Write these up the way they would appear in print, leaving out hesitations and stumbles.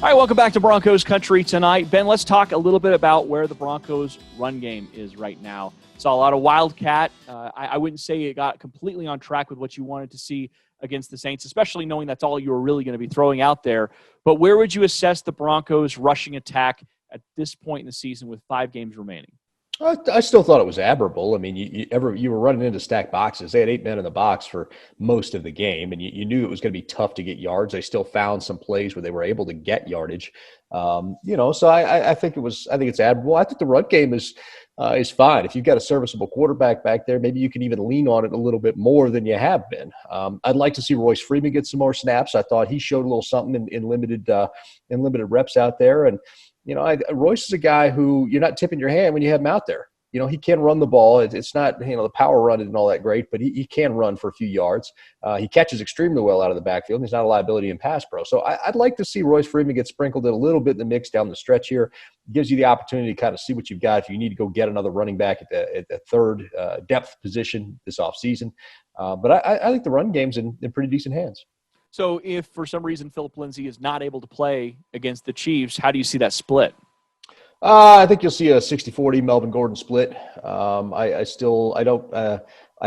All right, welcome back to Broncos Country Tonight. Ben, let's talk a little bit about where the Broncos' run game is right now. Saw a lot of Wildcat. I wouldn't say it got completely on track with what you wanted to see against the Saints, especially knowing that's all you were really going to be throwing out there. But where would you assess the Broncos' rushing attack at this point in the season with 5 games remaining? I still thought it was admirable. I mean, you were running into stacked boxes. They had 8 men in the box for most of the game, and you knew it was going to be tough to get yards. They still found some plays where they were able to get yardage. So I think it's admirable. I think the run game is fine. If you've got a serviceable quarterback back there, maybe you can even lean on it a little bit more than you have been. I'd like to see Royce Freeman get some more snaps. I thought he showed a little something in limited reps out there, and Royce is a guy who you're not tipping your hand when you have him out there. He can run the ball. It's not, the power run isn't all that great, but he can run for a few yards. He catches extremely well out of the backfield. He's not a liability in pass pro. So I'd like to see Royce Freeman get sprinkled in a little bit in the mix down the stretch here. It gives you the opportunity to kind of see what you've got if you need to go get another running back at the third depth position this offseason. But I think the run game's in pretty decent hands. So if for some reason Philip Lindsay is not able to play against the Chiefs, how do you see that split? I think you'll see a 60-40 Melvin Gordon split. I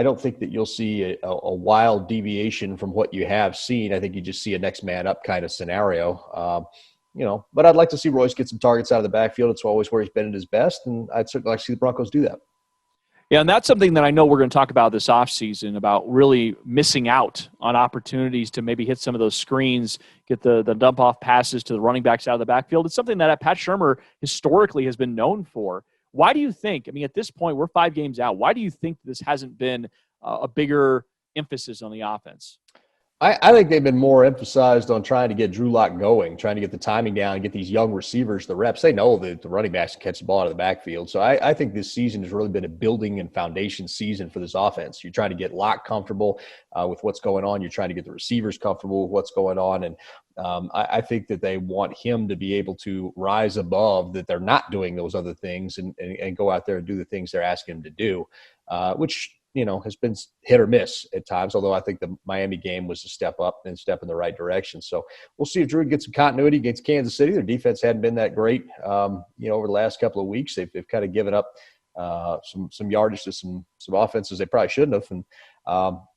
don't think that you'll see a wild deviation from what you have seen. I think you just see a next man up kind of scenario. But I'd like to see Royce get some targets out of the backfield. It's always where he's been at his best, and I'd certainly like to see the Broncos do that. Yeah, and that's something that I know we're going to talk about this offseason, about really missing out on opportunities to maybe hit some of those screens, get the dump-off passes to the running backs out of the backfield. It's something that Pat Shurmur historically has been known for. Why do you think, at this point, we're 5 games out, why do you think this hasn't been a bigger emphasis on the offense? I think they've been more emphasized on trying to get Drew Lock going, trying to get the timing down, and get these young receivers the reps. They know that the running backs can catch the ball out of the backfield. So I think this season has really been a building and foundation season for this offense. You're trying to get Lock comfortable with what's going on. You're trying to get the receivers comfortable with what's going on. And I think that they want him to be able to rise above that they're not doing those other things and go out there and do the things they're asking him to do, which – has been hit or miss at times, although I think the Miami game was a step up and step in the right direction. So we'll see if Drew gets some continuity against Kansas City. Their defense hadn't been that great, over the last couple of weeks. They've kind of given up some yardage to some offenses they probably shouldn't have. And,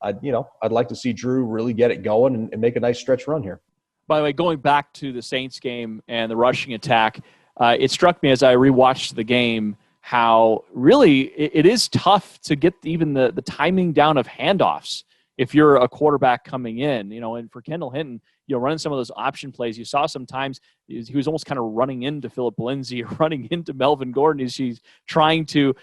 I'd like to see Drew really get it going and make a nice stretch run here. By the way, going back to the Saints game and the rushing attack, it struck me as I rewatched the game how really it is tough to get even the timing down of handoffs if you're a quarterback coming in, and for Kendall Hinton, running some of those option plays, you saw sometimes he was almost kind of running into Philip Lindsay or running into Melvin Gordon as he's trying to,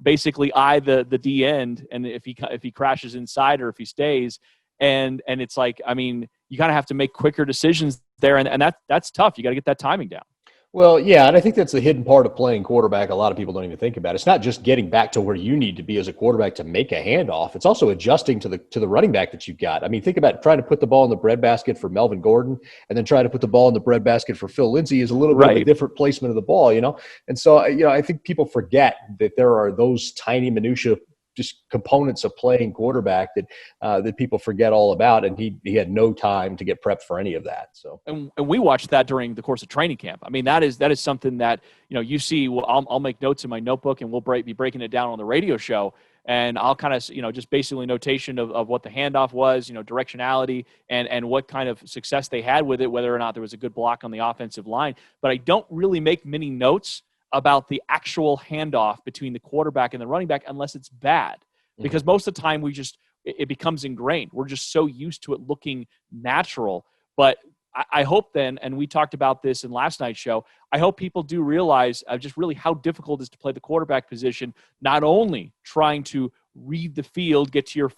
basically eye the D end, and if he crashes inside or if he stays, and it's like, you kind of have to make quicker decisions there, and that's tough. You got to get that timing down. Well, yeah, and I think that's the hidden part of playing quarterback. A lot of people don't even think about it. It's not just getting back to where you need to be as a quarterback to make a handoff. It's also adjusting to the running back that you've got. Think about trying to put the ball in the breadbasket for Melvin Gordon and then trying to put the ball in the breadbasket for Phil Lindsay is a little bit of a different placement of the ball, And so, I think people forget that there are those tiny minutia just components of playing quarterback that people forget all about, and he had no time to get prepped for any of that. So, and we watched that during the course of training camp. That is something that you see. Well, I'll make notes in my notebook, and we'll be breaking it down on the radio show, and I'll kind of just basically notation of what the handoff was, directionality, and what kind of success they had with it, whether or not there was a good block on the offensive line. But I don't really make many notes about the actual handoff between the quarterback and the running back unless it's bad. Because most of the time it becomes ingrained. We're just so used to it looking natural. But I hope then, and we talked about this in last night's show, I hope people do realize just really how difficult it is to play the quarterback position, not only trying to read the field, get to your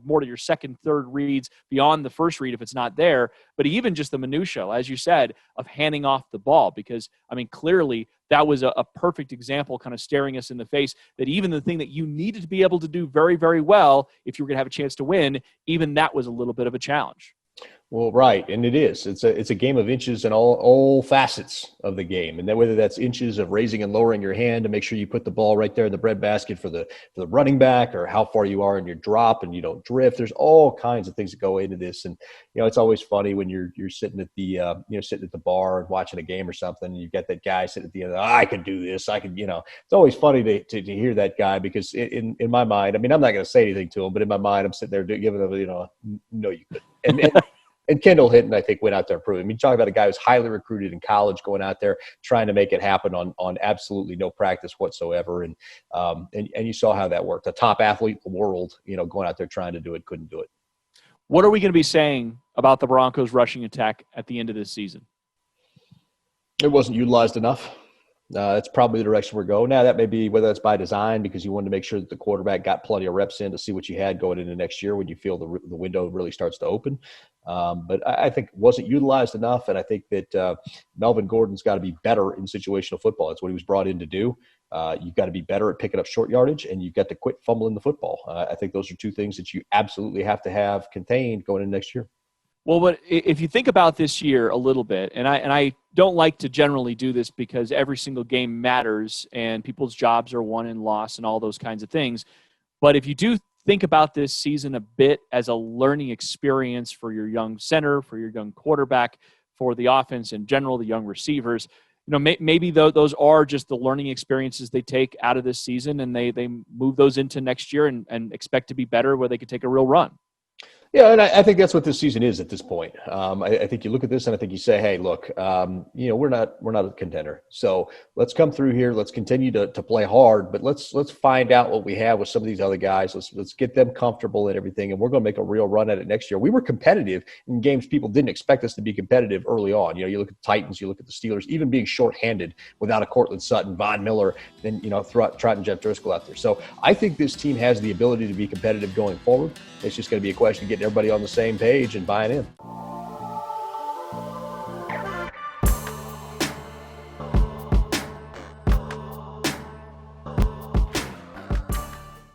more to your second, third reads beyond the first read if it's not there, but even just the minutia, as you said, of handing off the ball. Because, clearly that was a perfect example kind of staring us in the face that even the thing that you needed to be able to do very, very well if you were going to have a chance to win, even that was a little bit of a challenge. Well, right, and it is. It's a game of inches in all facets of the game, and then whether that's inches of raising and lowering your hand to make sure you put the ball right there in the breadbasket for the running back, or how far you are in your drop and you don't drift. There's all kinds of things that go into this, and it's always funny when you're sitting at the sitting at the bar and watching a game or something, and you get that guy sitting at the end. I could do this. I could. It's always funny to hear that guy, because in my mind, I mean, I'm not going to say anything to him, but in my mind, I'm sitting there giving him no, you couldn't. And Kendall Hinton, I think, went out there and proved it. I mean, talk about a guy who's highly recruited in college, going out there trying to make it happen on absolutely no practice whatsoever. And you saw how that worked. A top athlete in the world, going out there trying to do it, couldn't do it. What are we going to be saying about the Broncos rushing attack at the end of this season? It wasn't utilized enough. That's probably the direction we're going. Now, that may be whether it's by design, because you wanted to make sure that the quarterback got plenty of reps in to see what you had going into next year when you feel the window really starts to open. But I think it wasn't utilized enough, and I think that Melvin Gordon's got to be better in situational football. That's what he was brought in to do. You've got to be better at picking up short yardage, and you've got to quit fumbling the football. I think those are two things that you absolutely have to have contained going into next year. Well, but if you think about this year a little bit, and I don't like to generally do this because every single game matters and people's jobs are won and lost and all those kinds of things. But if you do think about this season a bit as a learning experience for your young center, for your young quarterback, for the offense in general, the young receivers, maybe those are just the learning experiences they take out of this season, and they move those into next year and expect to be better, where they could take a real run. Yeah, and I think that's what this season is at this point. I think you look at this and I think you say, hey, look, we're not a contender. So let's come through here. Let's continue to play hard, but let's find out what we have with some of these other guys. Let's get them comfortable and everything, and we're going to make a real run at it next year. We were competitive in games people didn't expect us to be competitive early on. You look at the Titans, you look at the Steelers, even being shorthanded without a Cortland Sutton, Von Miller, and trotting Jeff Driscoll out there. So I think this team has the ability to be competitive going forward. It's just going to be a question of getting everybody on the same page and buying in.